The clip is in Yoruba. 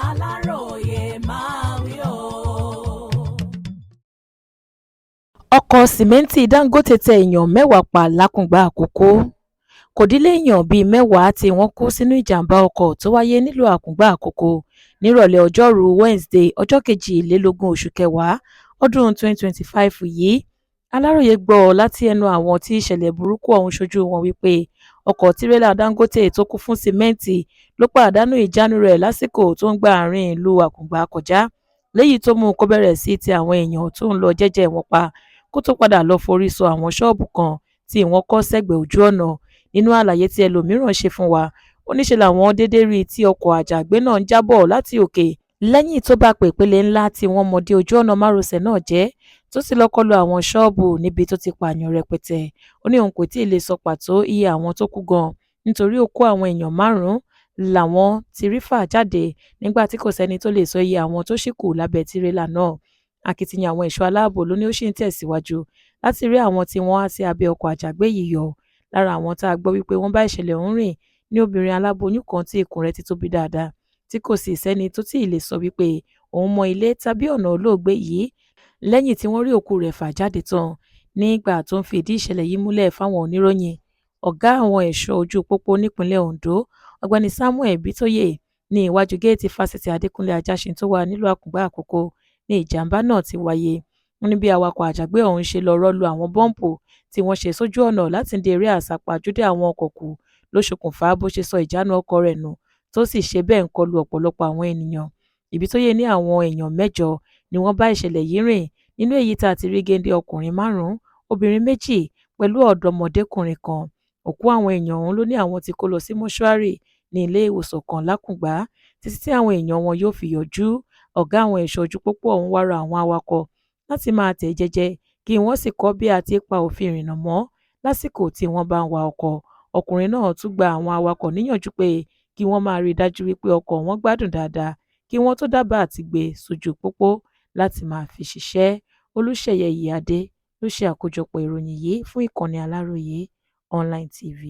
Aláròyé máa wí o. Ọkọ̀ sìmẹ́ǹtì Dangote tẹ èèyàn 10 pa lákùngbà Àkókó. Kò dín léèyàn bíi 10 tí wọ́n kú sínú ìjàmbá ọkọ̀ tó wáyé nílùú Àkùngbà Àkókó nírọ̀lẹ́ ọjọ́rú Wednesday ọjọ́ 22 oṣù kẹwàá ọdún 2025 yìí. Aláròyé gbọ́ láti ẹnu àwọn tí ìṣẹ̀lẹ̀ burúkú ọ̀hún ṣojú wọn wípé ọkọ̀ tirẹ́là Dangote tó kún fún sìmẹ́ǹtì ló pàdánù ìjánu rẹ̀ lásìkò tó ń gba àárín ìlú Àkùngbà kọjá, léyìí tó mú kó bẹ̀rẹ̀ sí tẹ àwọn èèyàn tó ń lọ jẹ́jẹ́ wọn pa kó tó padà lọ forí sọ àwọn ṣọ́ọ̀bù kan tí wọ́n kọ́ sẹ́gbẹ̀ẹ́ ojú ọ̀nà. Nínú àlàyé tí ẹlòmíràn ṣe fún wa, ó níṣe làwọn dédé rí tí ọkọ̀ àjàgbé náà ń jábọ̀ láti òkè lẹ́yìn tó bá pèpele ńlá tí wọ́n mọ̀ dé ojú ọ̀nà márosẹ̀ náà jẹ́ tó sì lọ kọlu àwọn ṣọ́ọ̀bù níbi tó ti pààyàn rẹpẹtẹ. Ó ní òun kò tí ì lè sọ pàtó iye àwọn tó kú gan nítorí òkú àwọn èèyàn 5 làwọn ti rí fà jáde nígbà tí kò sẹ́ni tó lè sọ iye àwọn tó ṣì kù lábẹ́ tirẹ́là náà. Akitiyan àwọn ẹ̀ṣọ́ aláàbò ló ní ó ṣì ń tẹ̀síwájú láti rí àwọn tí wọ́n há sí abẹ́ ọkọ̀ àjàgbé yìí yọ. Lára àwọn tá a gbọ́ wípé wọ́n bá ìṣẹ̀lẹ̀ ọ̀hún rìn ní obìnrin aláboyún kan tí ikùn rẹ̀ ti tóbi dáadáa tí kò sì sẹ́ni tó tí ì lè sọ wípé òun mọ ilé tàbí ọ̀nà olóògbé yìí lẹ́yìn tí wọ́n rí òkú rẹ̀ fà jáde tán. Nígbà tó ń fi ìdí ìṣẹ̀lẹ̀ yìí múlẹ̀ fáwọn oníròyìn, ọ̀gá àwọn ẹ̀ṣọ́ ojú pópó nípínlẹ̀ Ondo, ọ̀gbẹ́ni Samuel Bitoye, ní iwájú géètì fásitì Adékúnlé Ajáṣin tó wà nílùú Àkùngbà Àkókó ní ìjàmbá náà ti wáyé. Wọ́n ní bí awakọ̀ àjàgbé ọ̀hún ṣe lọ rọ́lu àwọn bọ́ǹpù tí wọ́n ṣe sójú ọ̀nà láti dín eré àsápajúdé àwọn ọkọ̀ kù ló ṣokùnfà bó ṣe sọ ìjánu ọkọ̀ rẹ̀ nù tó sì ṣe bẹ́ẹ̀ ń kọlu ọ̀pọ̀lọpọ̀ àwọn ènìyàn. Ìbítóyè ní àwọn èèyàn 8 ni wọ́n bá ìṣẹ̀lẹ̀ yìí rìn, nínú èyí tá a ti rí géńdé ọkùnrin 5, obìnrin 2 pẹ̀lú ọ̀dọ́mọdékùnrin kan. Òkú àwọn èèyàn ọ̀hún ló ní àwọn tí kó lọ sí mọ́ṣúárì ní ilé ìwòsàn kan lákùngbà títí tí àwọn èèyàn wọn yóò fi yọjú. Ọ̀gá àwọn ẹ̀ṣọ́ ojú pópó ọ̀hún wá rọ àwọn awakọ̀ láti máa tẹ̀ jẹ́jẹ́ kí wọ́n sì kọ́ bí a ti pa òfin ìrìnnà mọ́ lásìkò tí wọ́n bá ń wa ọkọ̀. Ọkùnrin náà tún gba àwọn awakọ̀ níyànjú pé kí wọ́n máa rí i dájú wípé ọkọ̀ wọn gbádùn dáadáa kí wọ́n tó dábàá àti gbé sójú pópó láti máa fi ṣiṣẹ́. Olúṣèyẹ Ìyíáde ló ṣe àkójọpọ̀ ìròyìn yìí fún ìkànnì Aláròyé Online TV.